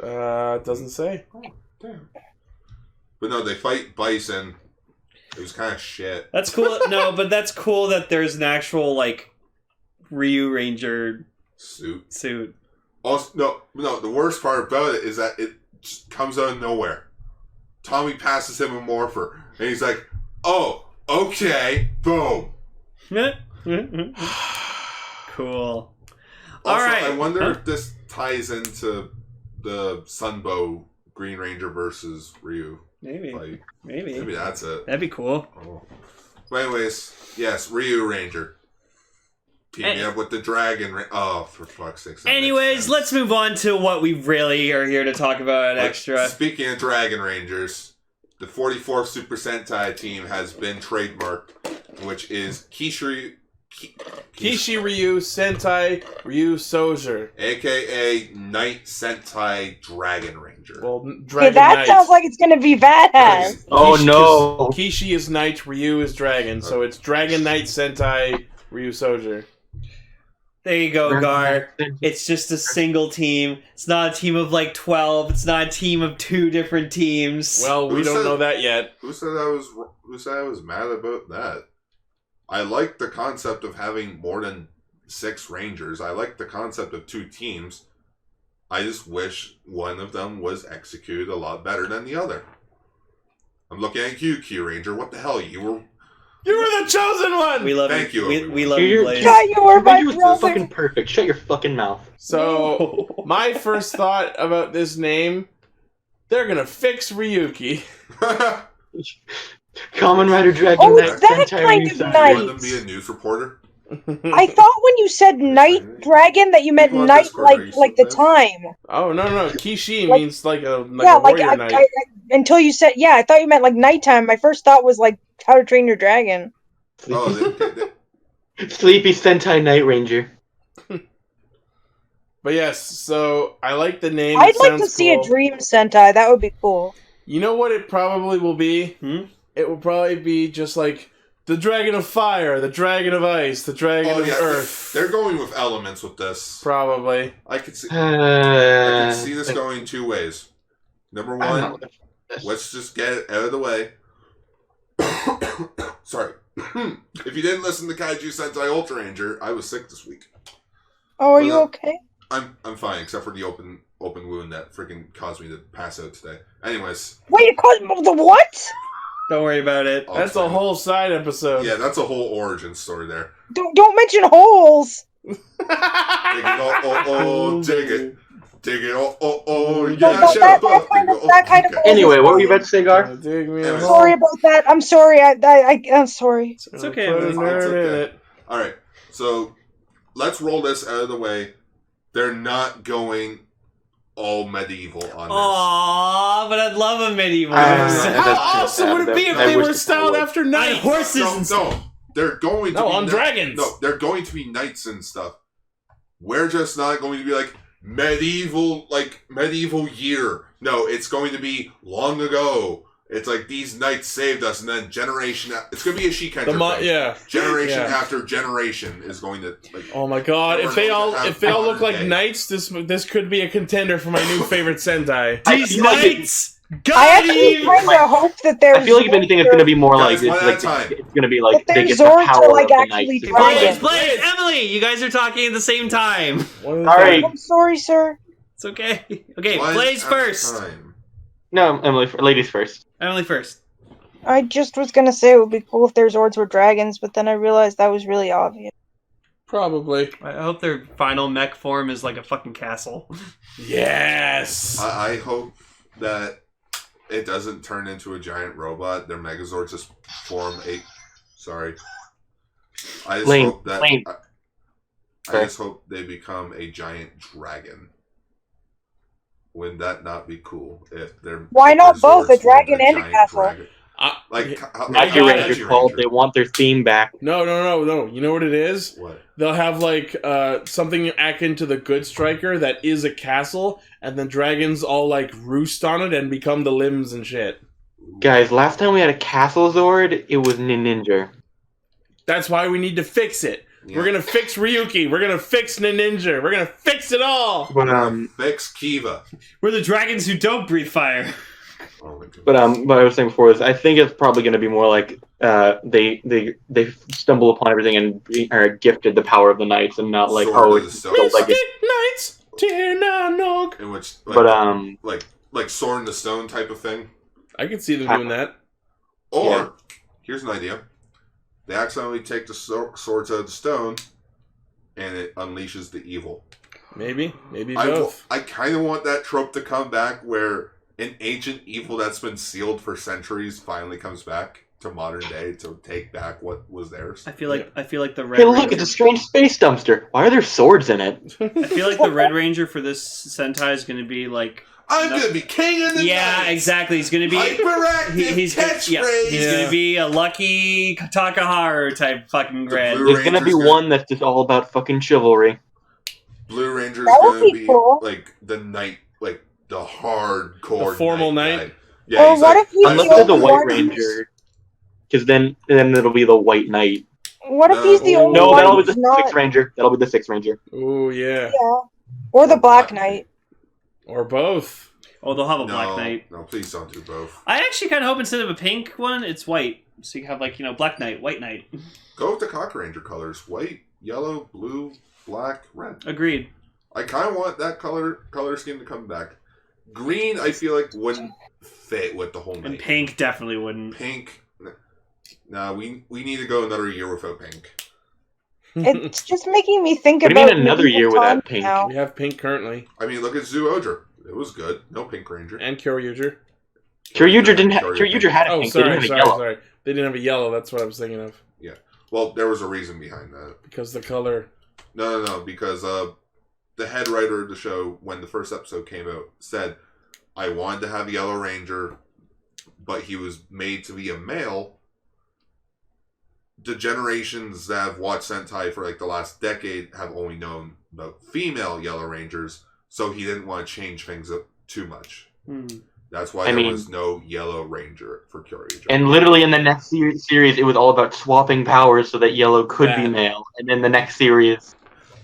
It doesn't say. Oh, damn. But no, they fight Bison. It was kind of shit. That's cool. No, but that's cool that there's an actual, like, Ryu Ranger suit. Also, no, the worst part about it is that it just comes out of nowhere. Tommy passes him a morpher, and he's like, oh, okay, boom. Cool. Also, Alright. I wonder if this ties into the Sunbow Green Ranger versus Ryu Maybe. fight. Maybe that's it. that'd be cool. Oh. But anyways, yes, Ryu Ranger. Teaming up with the Dragon oh, for fuck's sake. Anyways, let's move on to what we really are here to talk about extra. Speaking of Dragon Rangers, the 44th Super Sentai team has been trademarked, which is Kishi Ryu Sentai Ryu Soldier, a.k.a. Night Sentai Dragon Ranger. Well, Dragon that Knight. sounds like it's gonna be badass. Oh no! Kishi is Knight, Ryu is Dragon, so it's Dragon Knight Sentai Ryu Soldier. There you go, Gar. It's just a single team. It's not a team of like 12. It's not a team of 2 different teams. Well, we don't know that yet. Who said I was mad about that? I like the concept of having more than 6 Rangers. I like the concept of 2 teams. I just wish one of them was executed a lot better than the other. I'm looking at you, Key Ranger. What the hell? You were the chosen one! We love Thank you. We love you, Blaze. Yeah, you were my brother. Fucking perfect. Shut your fucking mouth. So, my first thought about this name, they're gonna fix Ryuki. Kamen Rider Dragon Oh, Knight is that Sentai kind Ryu of Soldier. nice? Want them to be a news reporter? I thought when you said night dragon that you meant People on night Discord, are you like the still time. Oh, no. Kishi Like- means like a Yeah, like warrior knight. until you said I thought you meant like nighttime. My first thought was like How to Train Your Dragon. Oh, they Sleepy Sentai Night Ranger. But yes, so I like the name. I'd It like to sounds see cool. a Dream Sentai. That would be cool. You know what it probably will be? It will probably be just like the Dragon of Fire, the Dragon of Ice, the Dragon of Earth. They're going with elements with this. Probably. I could see this going 2 ways. Number one, let's just get it out of the way. Sorry. If you didn't listen to Kaiju Sentai Ultra Ranger, I was sick this week. Oh, are you okay? I'm fine, except for the open wound that freaking caused me to pass out today. Anyways. Wait, you called the what? Don't worry about it. That's a whole side episode. Yeah, that's a whole origin story there. Don't mention holes. Dig it, dig it, Yeah, that kind of. Anyway, what were you about to say, Gar? Dig me Anyway. Sorry about that. I'm sorry. I'm sorry. It's okay. Put a It's nerd okay. in it. Alright, so let's roll this out of the way. They're not going all medieval on this. Aww, but I'd love a medieval. How awesome would it be if they were styled after On knights? horses. No, they're going to be on dragons. No, they're going to be knights and stuff. We're just not going to be like, medieval year. No, it's going to be long ago. It's like these knights saved us, and then it's going to be a Shikenja thing. Generation after generation is going to like. Oh my god! If they all look like knights, this could be a contender for my new favorite Sentai. These knights. I actually kind of hope that there's. I feel like if anything, it's going to be more like it's going to be like they get the power of like the knights. Blaze, Emily, you guys are talking at the same time. Sorry. I'm sorry, sir. It's okay. Okay, Blaze first. No, Emily, ladies first. Emily first. I just was gonna say it would be cool if their Zords were dragons, but then I realized that was really obvious. Probably. I hope their final mech form is like a fucking castle. Yes! I hope that it doesn't turn into a giant robot. Their Megazords just form a... Sorry. I just hope they become a giant dragon. Wouldn't that not be cool? Why not both, a dragon and a castle? Ryu Ranger called. They want their theme back. No. You know what it is? What? They'll have like something akin to the Good Striker that is a castle, and then dragons all like roost on it and become the limbs and shit. Guys, last time we had a castle Zord, it was Ninja. That's why we need to fix it. Yeah. We're gonna fix Ryuki. We're gonna fix Ninja. We're gonna fix it all. But fix Kiva. We're the dragons who don't breathe fire. But what I was saying before is, I think it's probably going to be more like they stumble upon everything and are gifted the power of the knights, and not like knights, dear Nanog. In which, like sword in the stone type of thing. I could see them doing that. Or here's an idea: they accidentally take the swords out of the stone, and it unleashes the evil. Maybe both. I kind of want that trope to come back where an ancient evil that's been sealed for centuries finally comes back to modern day to take back what was theirs. I feel like the Red Ranger... look, it's a strange space dumpster. Why are there swords in it? I feel like the Red Ranger for this Sentai is going to be like... I'm going to be king of the night. Exactly. He's going to be... Hyperactive he's going to be a Lucky Takaharu type fucking Red. There's going to be one that's just all about fucking chivalry. Blue Ranger's going to be cool. Like the knight, like the hardcore, the formal knight. Yeah, what if he's unless the White Ranger, because then it'll be the White Knight. What if he's the only one? No, that'll be the Sixth Ranger. That'll be the Sixth Ranger. Oh yeah. Yeah, or the Black Knight, or both. Oh, they'll have a Black Knight. No, please don't do both. I actually kind of hope instead of a pink one, it's white, so you have like Black Knight, White Knight. Go with the Cock Ranger colors: white, yellow, blue, black, red. Agreed. I kind of want that color scheme to come back. Green, I feel like wouldn't fit with the whole night. And pink definitely wouldn't. Pink, no, we need to go another year without pink. It's just making me think about. What do you mean another year without pink? Now. We have pink currently. I mean, look at Zooodra. It was good. No Pink Ranger. And Kyoryuger. Kyoryuger didn't have. Kyoryuger had a pink. Sorry. They didn't have a yellow. That's what I was thinking of. Yeah. Well, there was a reason behind that. Because the color. No. Because the head writer of the show, when the first episode came out, said, I wanted to have a Yellow Ranger, but he was made to be a male. The generations that have watched Sentai for like the last decade have only known about female Yellow Rangers, so he didn't want to change things up too much. That's why there was no Yellow Ranger for Kyoryuger. And literally in the next series, it was all about swapping powers so that Yellow could be male. And then the next series...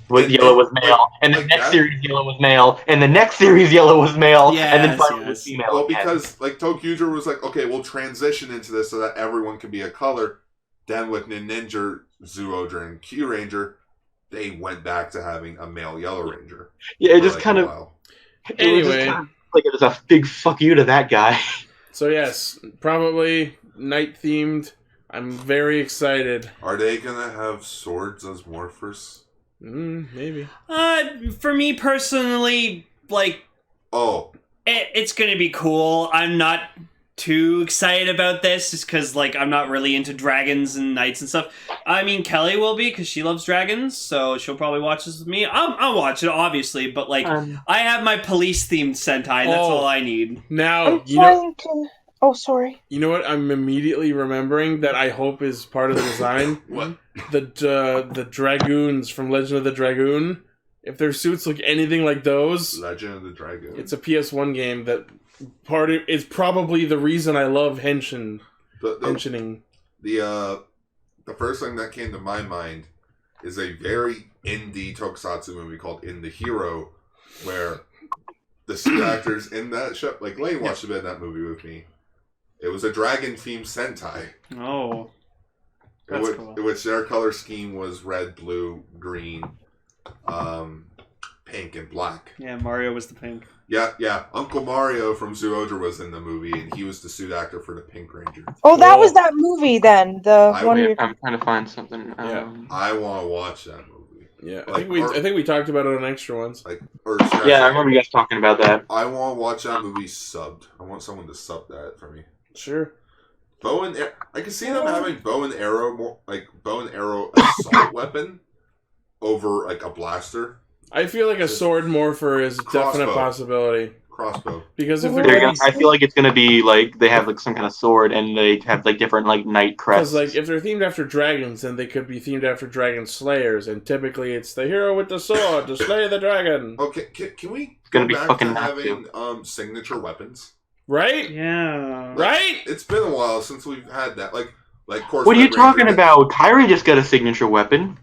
Yellow was male, and the next series Yellow was male, and the next series Yellow was male, and then finally was female. Well, because like Tokuger was like, okay, we'll transition into this so that everyone can be a color. Then with Ninja, Zoodra, and Q Ranger, they went back to having a male Yellow Ranger. Yeah, it just kind of. Anyway, like it was a big fuck you to that guy. So yes, probably night themed. I'm very excited. Are they gonna have swords as morphers? Maybe. For me personally, like... Oh. It's gonna be cool. I'm not too excited about this, just because, like, I'm not really into dragons and knights and stuff. I mean, Kelly will be, because she loves dragons, so she'll probably watch this with me. I'll watch it, obviously, but, like, I have my police-themed Sentai, that's all I need. Now, Oh, sorry. You know what I'm immediately remembering that I hope is part of the design? What? The Dragoons from Legend of the Dragoon if their suits look anything like those, Legend of the Dragon. it's a PS1 game that is probably the reason I love henshin. Henshining. The first thing that came to my mind is a very indie tokusatsu movie called In the Hero, where the suit actors in that show, like Lane watched a bit of that movie with me. It was a dragon-themed Sentai. Oh. That's cool. In which their color scheme was red, blue, green, pink, and black. Yeah, Mario was the pink. Yeah. Uncle Mario from Zoodra was in the movie, and he was the suit actor for the Pink Ranger. Oh, that was that movie then. I'm trying to find something. I want to watch that movie. Yeah, I think we talked about it on Extra Ones. I remember you guys talking about that. I want to watch that movie subbed. I want someone to sub that for me. Sure. I can see them having bow and arrow assault weapon over like a blaster. I feel like a sword morpher is a definite possibility. Crossbow. Because if I feel like it's gonna be like they have like some kind of sword and they have like different like knight crests. Because like if they're themed after dragons, then they could be themed after dragon slayers, and typically it's the hero with the sword to slay the dragon. Okay, can we go back to having signature weapons? Right? Yeah. Right? It's been a while since we've had that. Like course. What are you talking about? Kyrie just got a signature weapon.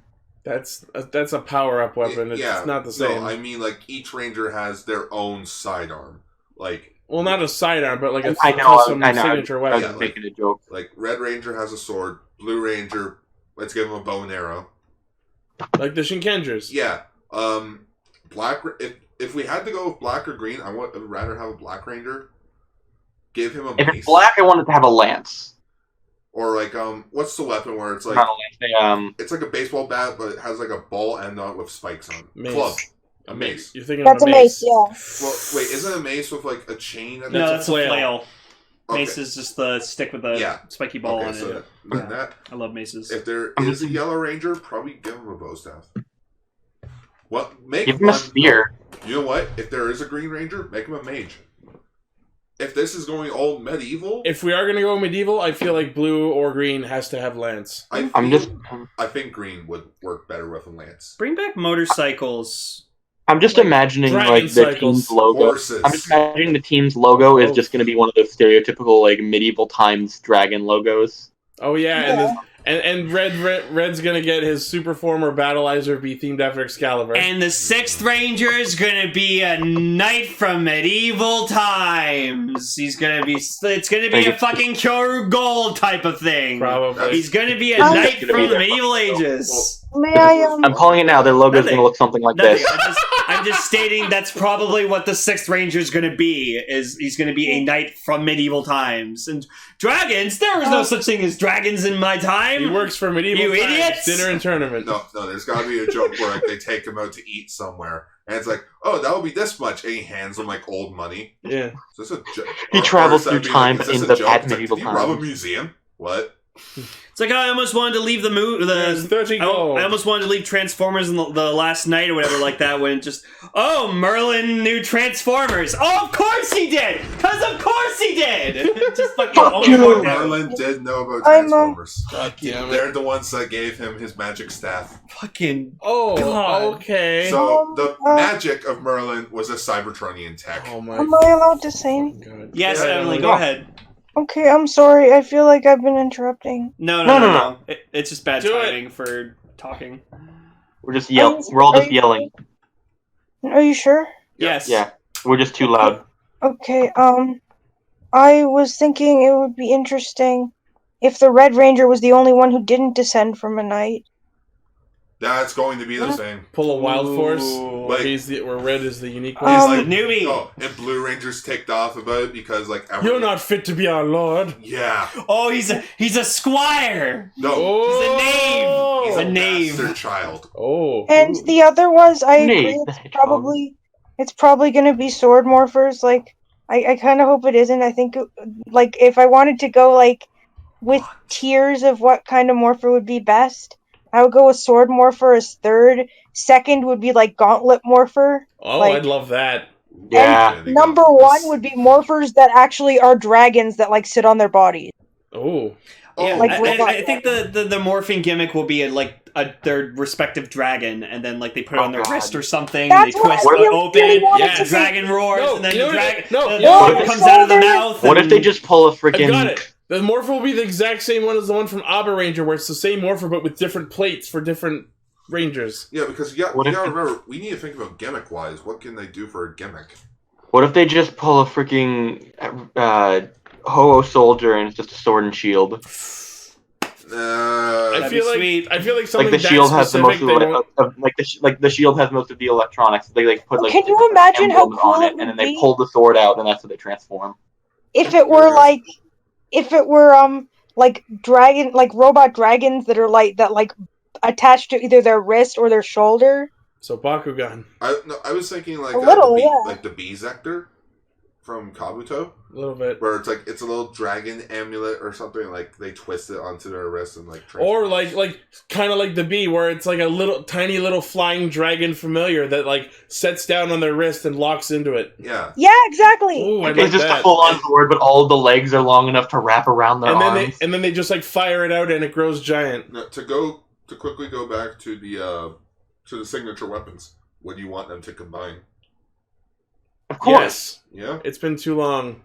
That's a power-up weapon. It's not the same. No, I mean, like, each ranger has their own sidearm. Like... Well, not a sidearm, but like a custom signature weapon. I was making a joke. Like, Red Ranger has a sword. Blue Ranger, let's give him a bow and arrow. Like the Shinkengers. Yeah. Black... If we had to go with black or green, I would rather have a Black Ranger. Give him a mace. If it's black, I want it to have a lance. Or like, what's the weapon where it's like... Not a lance, it's like a baseball bat, but it has like a ball end on it with spikes on it. Mace. Club. A mace. You're thinking That's of a mace, yeah. Well, wait, isn't a mace with like a chain? No, that's a flail. Okay. Mace is just the stick with the spiky ball on it. That, I love maces. If there is a Yellow Ranger, probably give him a bow staff. Give him a spear. You know what? If there is a Green Ranger, make him a mage. If this is going old medieval... If we are going to go medieval, I feel like blue or green has to have lance. I think green would work better with a lance. Bring back motorcycles. I'm just imagining like the team's logo. Horses. I'm just imagining the team's logo is just going to be one of those stereotypical like medieval times dragon logos. Oh yeah. And Red's gonna get his super former battleizer be themed after Excalibur. And the 6th Ranger is gonna be a knight from medieval times. It's gonna be a fucking Kyoru Gold type of thing. Probably. He's gonna be a knight from the medieval ages. May I, I'm calling it now. Their logo's gonna look something like this. I'm just stating that's probably what the 6th Ranger is gonna be. He's gonna be a knight from medieval times. And dragons? There was no such thing as dragons in my time. He works for medieval times. Idiots! Dinner and tournament. No, there's gotta be a joke where like, they take him out to eat somewhere. And it's like, oh, that will be this much. And he hands him like old money. Yeah. So this a joke? He travels through time and ends up at medieval times. Rob a museum? What? It's like I almost wanted to leave I almost wanted to leave Transformers in the last night or whatever like that when Merlin knew Transformers. Oh, of course he did! Because of course he did! Just fucking Merlin did know about Transformers. They're the ones that gave him his magic staff. Fucking God. Okay. So the magic of Merlin was a Cybertronian tech. Am I allowed to say anything? Yes, Emily, go ahead. Okay, I'm sorry. I feel like I've been interrupting. No. It's just bad timing for talking. We're just yelling. We're all just yelling. Are you sure? Yes. Yeah. We're just too loud. Okay, I was thinking it would be interesting if the Red Ranger was the only one who didn't descend from a knight. That's going to be the same. Pull a wild force. Where Red is the unique one. He's the newbie. Oh, and Blue Ranger's ticked off about it because you're not fit to be our lord. Yeah. Oh, he's a squire. No. He's a knave. He's a bastard child. Oh. And the other ones, I agree. It's probably going to be sword morphers. Like, I kind of hope it isn't. I think, like, if I wanted to go like with tiers of what kind of morpher would be best, I would go with sword morpher as third. Second would be like gauntlet morpher. Oh, like, I'd love that. Yeah. And number one would be morphers that actually are dragons that like sit on their bodies. Oh. Yeah, I think the morphing gimmick will be like their respective dragon, and then like they put it on their wrist or something. That's and they twist what I it open. really wanted Yeah, to dragon roars, and then the dragon comes the out of the shoulder. mouth. What if they just pull a freaking? I got it. The morpher will be the exact same one as the one from Abba Ranger, where it's the same morpher but with different plates for different rangers. Yeah, because you gotta remember, we need to think about gimmick-wise. What can they do for a gimmick? What if they just pull a freaking Ho-Oh soldier and it's just a sword and shield? I feel like something like the shield has the most the shield has most of the electronics. They like put like can you imagine how emblems cool on it it, would and then they be pull the sword out, and that's how they transform. if it were like robot dragons that are like attached to either their wrist or their shoulder. So Bakugan. I was thinking like the bee Zector from Kabuto. A little bit. Where it's like it's a little dragon amulet or something, like they twist it onto their wrist and like or like kind of like the bee, where it's like a little tiny little flying dragon familiar that like sets down on their wrist and locks into it. Yeah. Yeah, exactly. Ooh, It's just a full-on sword, but all the legs are long enough to wrap around their arms. And then they just like fire it out and it grows giant. Now, to quickly go back to the signature weapons, what do you want them to combine? Of course. Yes. Yeah. It's been too long.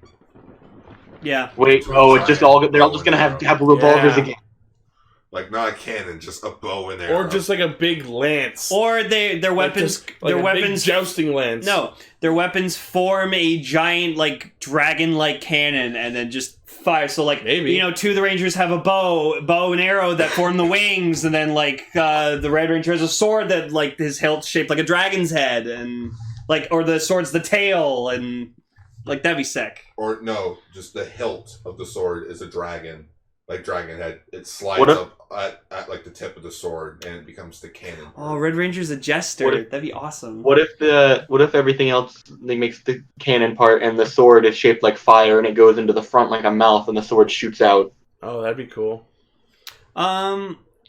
Yeah. Wait, they're all just gonna have revolvers again. Like not a cannon, just a bow and arrow. Or just like a big lance. Or their weapons big jousting lance. No, their weapons form a giant like dragon-like cannon and then just fire. So like maybe two of the Rangers have a bow and arrow that form the wings, and then like the Red Ranger has a sword that like his hilt shaped like a dragon's head, and like or the sword's the tail, and like that'd be sick. Or no, just the hilt of the sword is a dragon. Like dragon head, it slides up at like the tip of the sword, and it becomes the cannon. Oh, Red Ranger's a jester. That'd be awesome. What if everything else makes the cannon part, and the sword is shaped like fire, and it goes into the front like a mouth, and the sword shoots out? Oh, that'd be cool.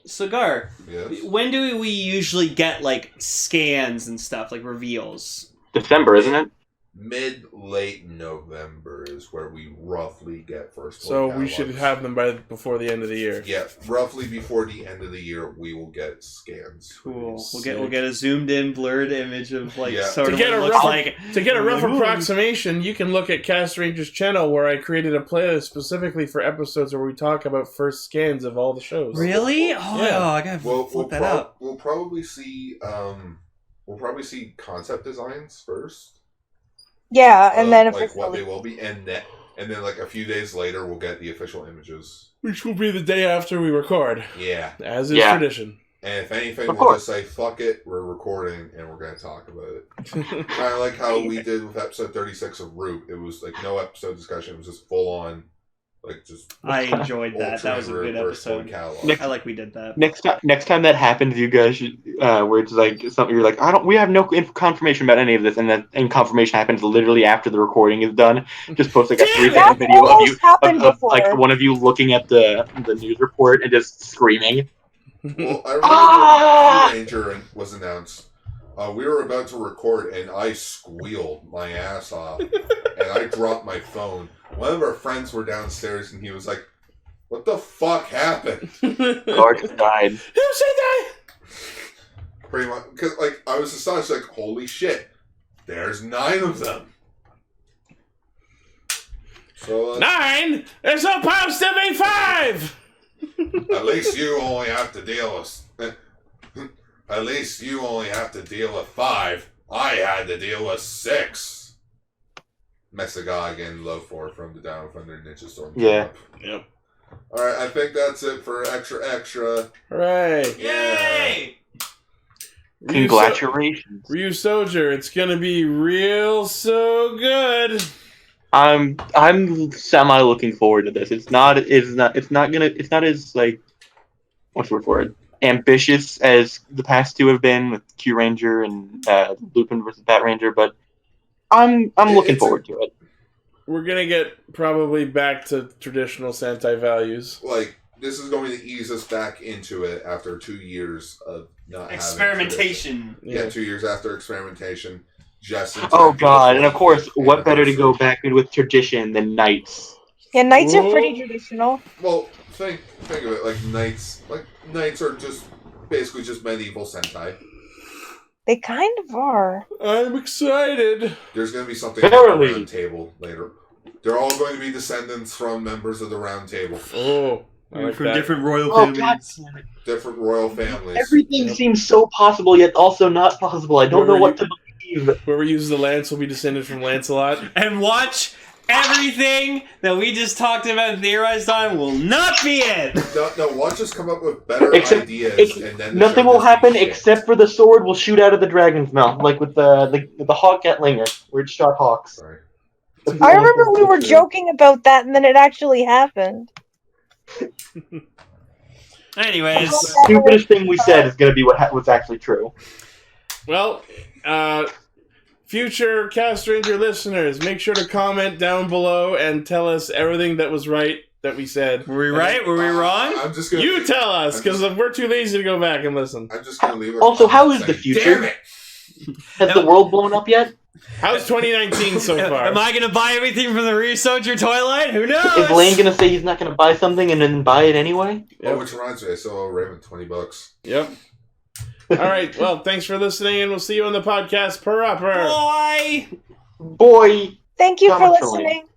Cigar. Yes. When do we usually get like scans and stuff, like reveals? December, isn't it? Mid-late November is where we roughly get first. So we should have them before the end of the year. Yeah, roughly before the end of the year, we will get scans. Cool. We'll get a zoomed in, blurred image of like to get a rough approximation. You can look at Cast Ranger's channel, where I created a playlist specifically for episodes where we talk about first scans of all the shows. Really? Oh, yeah. I gotta flip that up. We'll probably see concept designs first. Yeah, and then like what they will be, and then like a few days later, we'll get the official images, which will be the day after we record. Yeah, as is tradition. And if anything, we'll just say, "Fuck it, we're recording, and we're going to talk about it." Kind of like how we did with episode 36 of Root. It was like no episode discussion; it was just full on. Like just, I enjoyed that. That was a good episode. I like we did that. Next time that happens, you guys should, where it's like something you're like, we have no confirmation about any of this, and then confirmation happens literally after the recording is done. Just post like a 3-second video of you, of like one of you looking at the news report and just screaming. Well, I remember Ryu Ranger was announced. We were about to record, and I squealed my ass off, and I dropped my phone. One of our friends were downstairs, and he was like, "What the fuck happened?" Clark died. Who said that? Pretty much, because like I was astonished, like, "Holy shit! There's 9 of them." So 9? There's supposed to be 5. At least you only have to deal with. At least you only have to deal with 5. I had to deal with 6. Mesagog and Low4 from the Down Thunder Ninja Storm. Yeah. Yep. Alright, I think that's it for Extra. Hooray! Yay! Congratulations. Ryu Soldier, it's gonna be real so good. I'm semi looking forward to this. It's not as like, what's the word for it? Ambitious as the past 2 have been with Q Ranger and Lupin versus Bat Ranger, but I'm looking forward to it. We're gonna get probably back to traditional Sentai values. Like, this is going to ease us back into it after 2 years of not experimentation. Yeah, 2 years after experimentation. Oh god, and of course, what better to go back in with tradition than Knights? Yeah, Knights are pretty traditional. Well, think of it like Knights are just basically just medieval Sentai. They kind of are. I'm excited. There's going to be something like the Round Table later. They're all going to be descendants from members of the Round Table. Oh, like from that. different royal families. Different royal families. Everything seems so possible, yet also not possible. I don't know what to believe. Whoever uses the lance will be descended from Lancelot. And watch, everything that we just talked about and theorized on will not be it. No, watch us come up with better ideas, and then nothing will happen except for the sword will shoot out of the dragon's mouth, like with the hawk at Linger, where it shot hawks. Sorry. I remember we were joking about that, and then it actually happened. Anyways, the stupidest thing we said is going to be what's actually true. Well, future Castranger listeners, make sure to comment down below and tell us everything that was right that we said. Were we right? Were we wrong? I'm just gonna you tell us, because we're too lazy to go back and listen. I'm just going to leave it. Also, how is the future? Damn it! Has the world blown up yet? How's 2019 so far? Am I going to buy everything from the Ryu Ranger toy line? Who knows? Is Lane going to say he's not going to buy something and then buy it anyway? Yep. Oh, which reminds me, I still owe Raymond $20. Yep. All right. Well, thanks for listening, and we'll see you on the podcast. Parappa. Bye. Boy. Thank you for listening.